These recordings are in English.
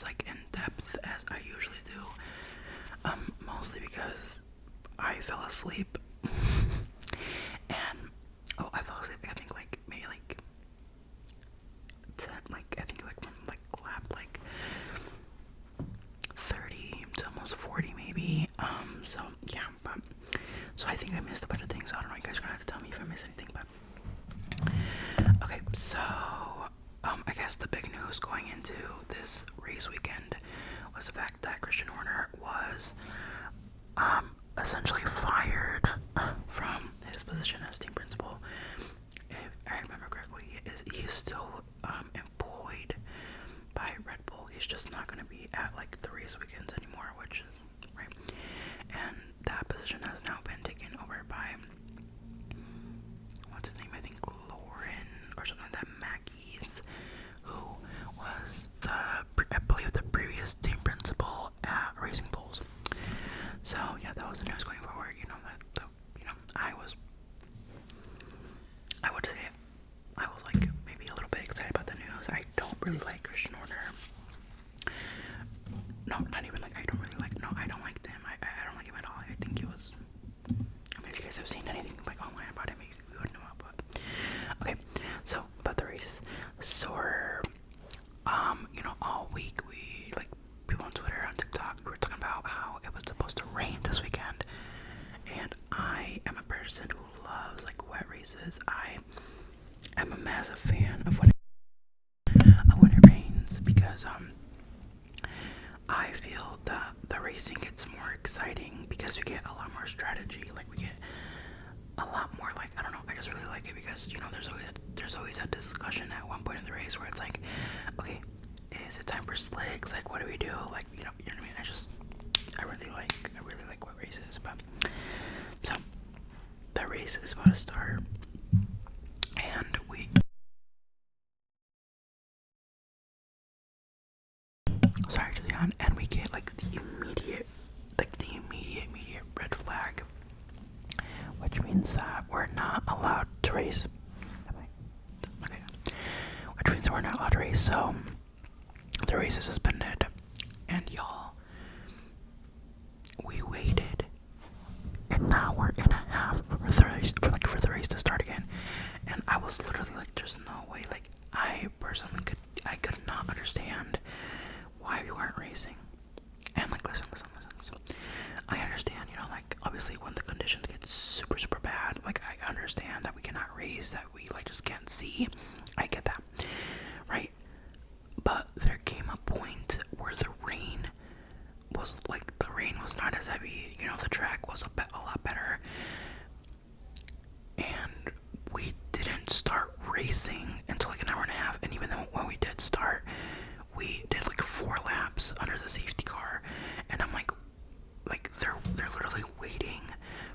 as like in depth as I usually do. Mostly because I fell asleep. And I fell asleep. I think like maybe like 10, like I think like from like lap like 30 to almost 40 maybe. So yeah, but so I think I missed a bunch of things. I don't know. You guys are gonna have to tell me if I missed anything, but okay. So I guess the big news going into this race weekend was the fact that Christian Horner was essentially fired from his position as team principal. If I remember correctly, he's still employed by Red Bull. He's just not going to be at like the race weekends anymore, which is right. And that position has now been taken over by what's his name? I think Lauren or something like that. Mackey's, who was I believe the previous team principal at Racing Bulls. So yeah, that was the news going forward. You know that I would say I was like maybe a little bit excited about the news. I don't really like Christian Horner. No, not even like I don't really like. No, I don't like him. I don't like him at all. I think he was. I mean, if you guys have seen anything like online about him, you would know. But okay, so about the race. So all week we like people on Twitter, on TikTok, we were talking about how it was supposed to rain this weekend, and I am a person who loves like wet races. I am a massive fan of when it rains because I feel that the racing gets more exciting because we get a lot more strategy. Like we get a lot more like I don't know. I just really like it because there's always a discussion at one point in the race where it's like, okay, is it time for slicks? Like what do we do? Like you know what I mean. I really like wet races. But so the race is about to start, and and we get like the immediate red flag, which means that we're not allowed to race. Okay. Which means we're not allowed to race, so the race is suspended. And y'all, we waited an hour and a half for the race to start again. And I was literally like, there's no way. Like I personally could not understand why we weren't racing. And like listen. So I understand, like obviously when the conditions get super, super bad, like I understand that we cannot race, that we like just can't see. I get that. Right? But there came a point where the rain was not as heavy, the track was a lot better. And we didn't start racing until like an hour and a half, and even though when we did start, we did like 4 laps under the safety car, and I'm like they're literally waiting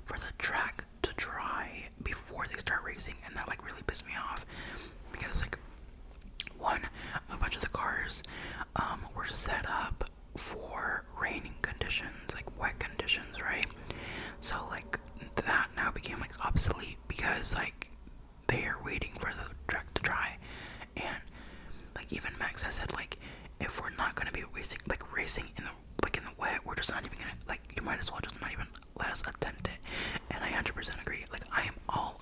for the track to dry before they start racing, and that like really pissed me off because like one, a bunch of the cars were set up for raining conditions, like wet conditions, right? So like that now became like obsolete because like they are waiting for the track to dry. And like even Max has said, like if we're not gonna be racing in the wet, we're just not even gonna, like, you might as well just not even let us attempt it. And I 100% agree. Like I am all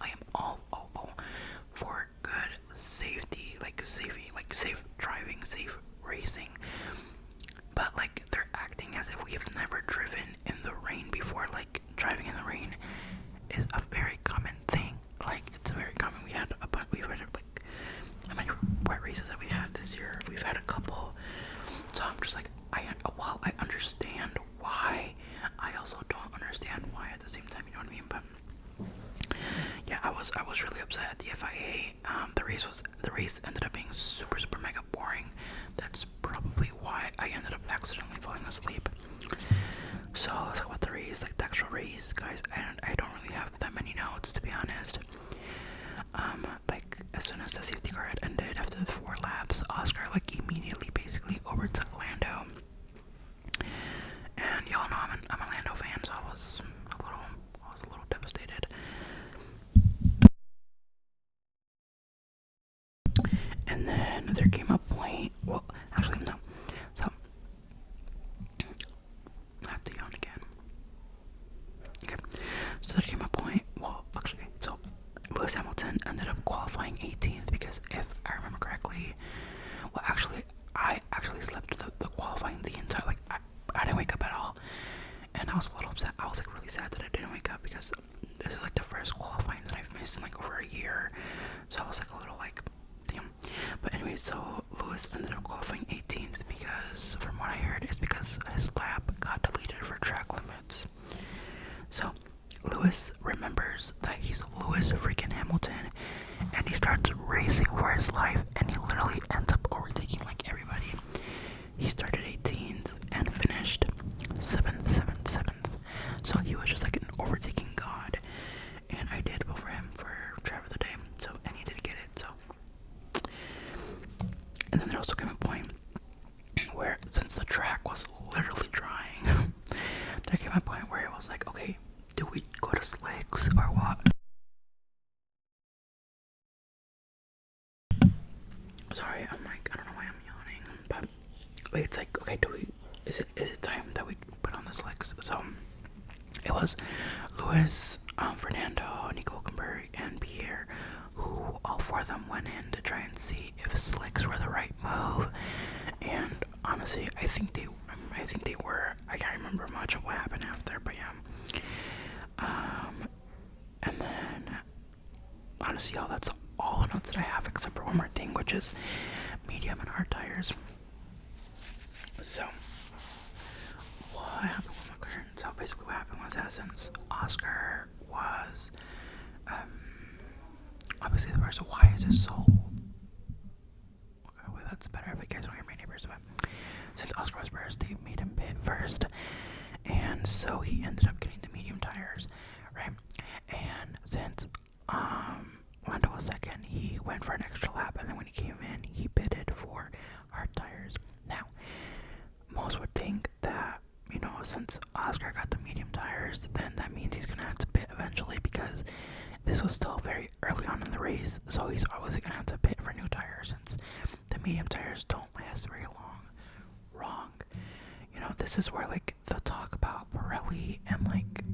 for good safety, safe driving, safe racing. But like they're acting as if we've never driven in the rain before. Like driving in the rain is a very common thing. Like it's very common. We've had like how many wet races that we had this year? We've had a couple. So I'm just like while I understand why, I also don't understand why at the same time. You know what I mean? But yeah, I was really upset at the FIA. The race ended up being super, super mega boring. That's probably why I ended up accidentally falling asleep. So let's talk about the race, like the actual race, guys. I don't really have that many notes, to be honest. Like as soon as the safety car had ended after the 4 laps, Oscar like immediately track was literally drying. There came a point where it was like, okay, do we go to slicks or what? Sorry, I'm like, I don't know why I'm yawning, but like, it's like, okay, is it time that we put on the slicks? So it was Luis, Fernando, Nico Hulkenberg, and Pierre, who all four of them went in to try and see if slicks were the right move. And honestly, I think they were. I can't remember much of what happened after, but yeah. And then honestly, y'all, that's all the notes that I have, except for one more thing, which is medium and hard tires. So what happened with McLaren? So basically what happened was that since Oscar was obviously the first, why is it so okay, well, that's better if you guys don't hear my neighbors, but since Oscar was first, they made him pit first, and so he ended up getting the medium tires, right? And since Lando was second, he went for an extra lap, and then when he came in, he pitted for hard tires. Now, most would think that, you know, since Oscar got the medium tires, then that means he's gonna have to pit eventually, because this was still very early on in the race, so he's obviously gonna have to pit for new tires since the medium tires don't last very long. Wrong. You know, this is where like the talk about Pirelli and like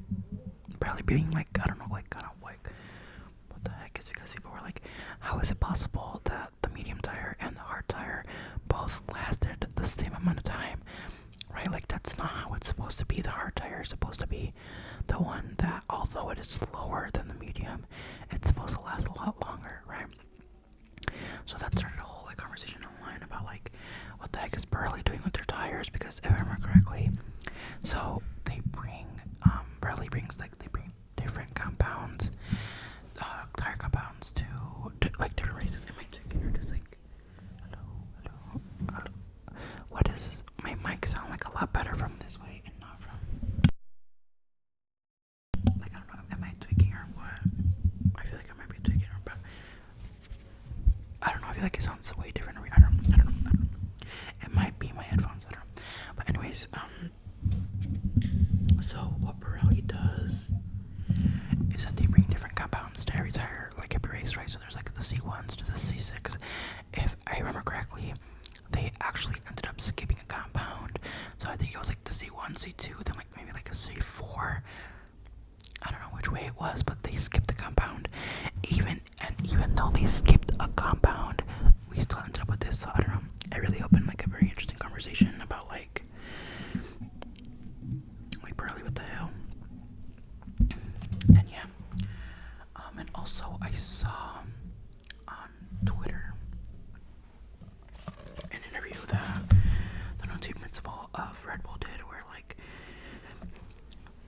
Pirelli being like, I don't know, like kind of like what the heck, is because people were like, how is it possible that the medium tire and the hard tire both lasted the same amount of time? Right? Like, that's not how it's supposed to be. The hard tire is supposed to be the one that, although it is slower than the medium, it's supposed to last a lot longer, right? So that started a whole like conversation online about like, what the heck is Pirelli doing with their tires? Because if I remember correctly, so they bring Pirelli brings like, they bring different compounds, tire compounds to like different races. Am I checking or just like, hello? What is my mic sound like a lot better from this way and not from like, I don't know, am I tweaking or what? I feel like I might be tweaking or, but I don't know, I feel like it sounds way different. I don't know. It might be my headphones, I don't know. But anyways, so what Pirelli does is that they bring different compounds to every tire, like every race, right? So there's like the C1s to the C6. If I remember correctly, they actually ended up skipping a compound. So I think it was like the C1, C2, then like maybe like a C4. I don't know which way it was, but they skipped a compound. Even though they skipped a compound, we still ended up with this. So I don't know. It really opened like a very interesting conversation about like Pirelli, what the hell. And yeah. And also I saw on Twitter an interview that the new team principal of Red Bull did, where like,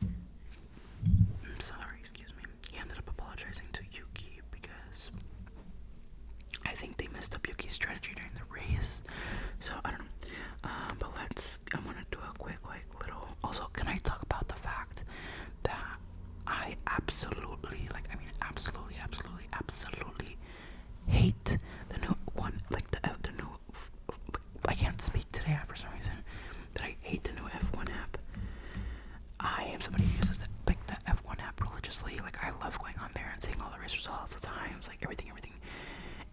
I'm sorry, excuse me, he ended up apologizing to Yuki because I think they messed up Yuki's strategy during the race. So I don't know. But I'm gonna do a quick like little, also can I talk about the fact that I absolutely hate the new one, like the new, I can't speak today for some reason, but I hate the new F1 app. I am somebody who uses like the F1 app religiously. Like, I love going on there and seeing all the race results, the times, like everything,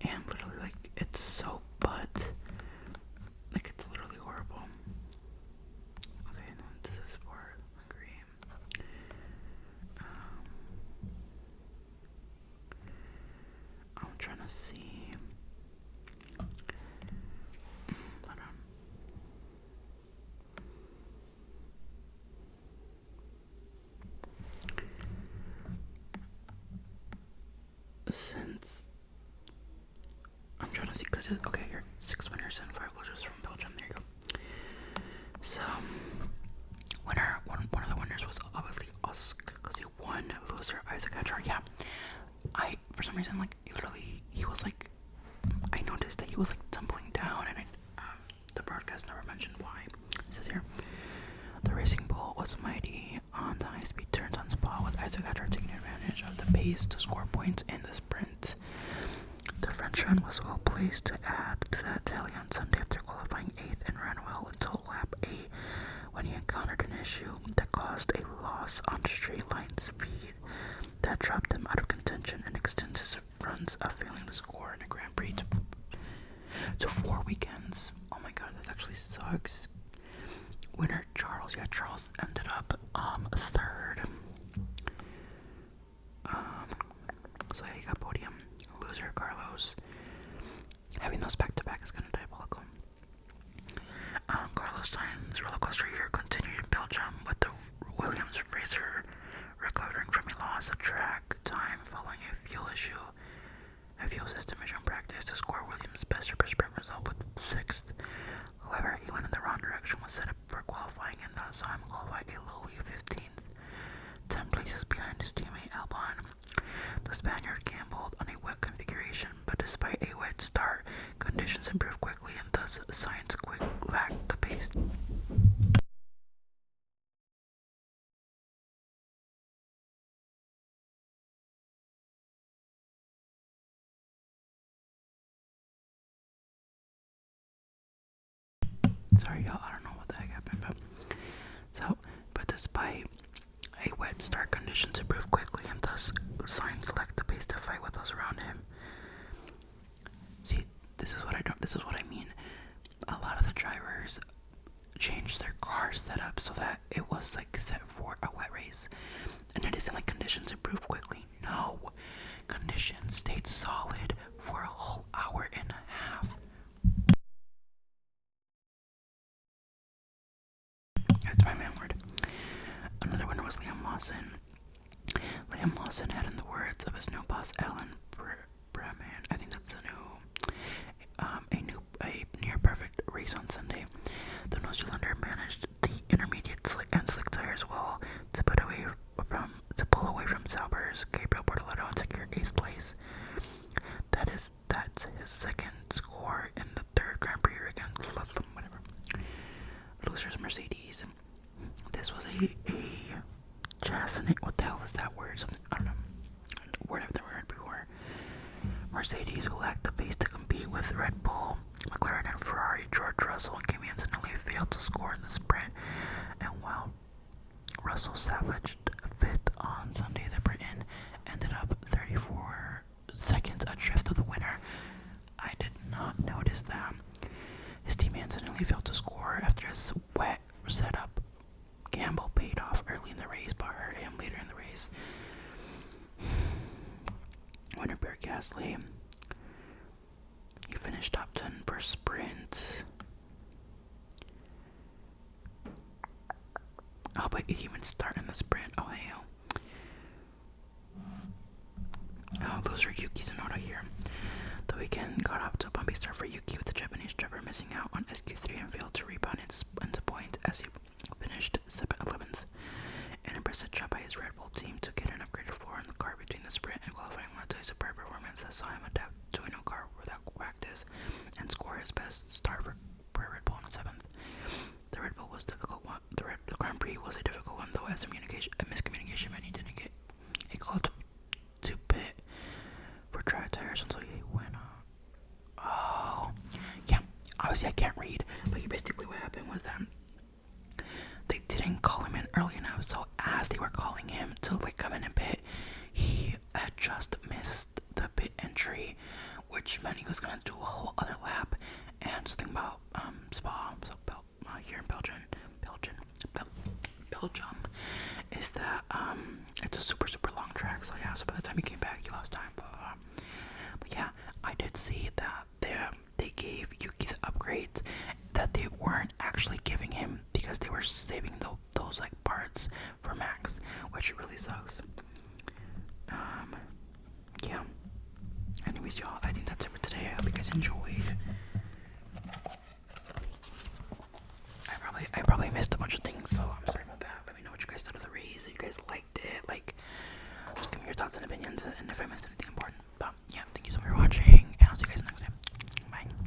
and literally like it's so butt, like it's literally horrible. Okay, then this is for agree. I'm trying to see. Hold on. Since I'm trying to see, because okay, here, 6 winners and 5 losers from Belgium. There you go. So, one of the winners was obviously Oscar, because he won. Loser, Isaac Hatcher. Yeah, for some reason, like, he was like, I noticed that he was like tumbling down, and the broadcast never mentioned why. It says here, the Racing Bull was mighty on the high-speed turns on Spa, with Isaac Hatcher taking advantage of the pace to score points in the sprint. The Frenchman was well placed to add to that tally on Sunday after qualifying 8th and ran well until lap 8. loss on straight line speed that dropped him out of contention and extends his runs of failing to score in a Grand Prix to 4 weekends. Oh my god, that actually sucks. Winner Charles. Yeah, Charles ended up third. So yeah, you got podium. Loser Carlos. Having those back to back is kind of diabolical. Carlos Sainz's roller coaster year continued in Belgium with the Williams racer recovering from a loss of track time following a fuel issue. A fuel system issue in practice to score Williams' best sprint result with 6th. However, he went in the wrong direction, was set up for qualifying, and thus saw him qualify a lowly 15th, 10 places behind his teammate Albon. The Spaniard gambled on a wet configuration, but despite a wet start, conditions improved quickly, and thus Sainz lacked the pace. Sorry, y'all, I don't know what the heck happened, but despite a wet start, conditions improved quickly, and thus Sainz lacked the pace to fight with those around him. See, this is what I mean. A lot of the drivers changed their car setup so that it was like set for a wet race, and it isn't like conditions improved quickly. No, conditions stayed solid for a whole hour and a half. That's my man word. Another winner was Liam Lawson. Liam Lawson had, in the words of his new boss Alan Breman, I think that's a near perfect race on Sunday. The New Zealander managed the intermediate and slick tires well to pull away from Sauber's Gabriel Bortoleto and secure 8th place. That's his second score in the 3rd Grand Prix against whatever. Losers Mercedes. This was a jas. What the hell is that word? Something, I don't know. Word I've never heard before. Mercedes, who lacked the pace to compete with Red Bull, McLaren, and Ferrari, George Russell and Kimi Antonelli failed to score in the sprint. And while Russell salvaged 5th on Sunday, the Briton ended up 34 seconds adrift of the winner. I did not notice that. His teammate Antonelli failed to score after his wet setup. Gamble paid off early in the race, but hurt him later in the race. Winner Pierre Gasly. He finished top 10 per sprint. Oh, but he didn't even start in the sprint. Oh, hell. Oh, those are Yuki Tsunoda here. The weekend got off to a bumpy start for Yuki, with the Japanese driver missing out on SQ3 and failed to rebound into points as he finished 11th. An impressive job by his Red Bull team to get an upgraded floor in the car between the sprint and qualifying, led to a superb performance that saw him adapt to a new car without practice and score his best start for Red Bull in the 7th. The Red Bull was difficult one. The Grand Prix was a difficult one, though, as a miscommunication meant he didn't get a call to pit for dry tires until he went on. Oh, yeah. Obviously, I can't read, but basically what happened was that they didn't call him in early enough, so as they were calling him to like come in and pit, he had just missed the pit entry, which meant he was gonna do a whole other lap. And something about Spa, so here in Belgium, is that it's a super long track. So yeah, so by the time he came back, he lost time. Blah, blah, blah. But yeah, I did see that they gave Yuki the upgrades that they weren't actually giving him because they were saving those like parts for Max, which really sucks. Yeah. Anyways, y'all, I think that's it for today. I hope you guys enjoyed. I probably missed a bunch of things, so I'm sorry about that. Let me know what you guys thought of the race. If you guys liked it, like, just give me your thoughts and opinions. And if I missed anything,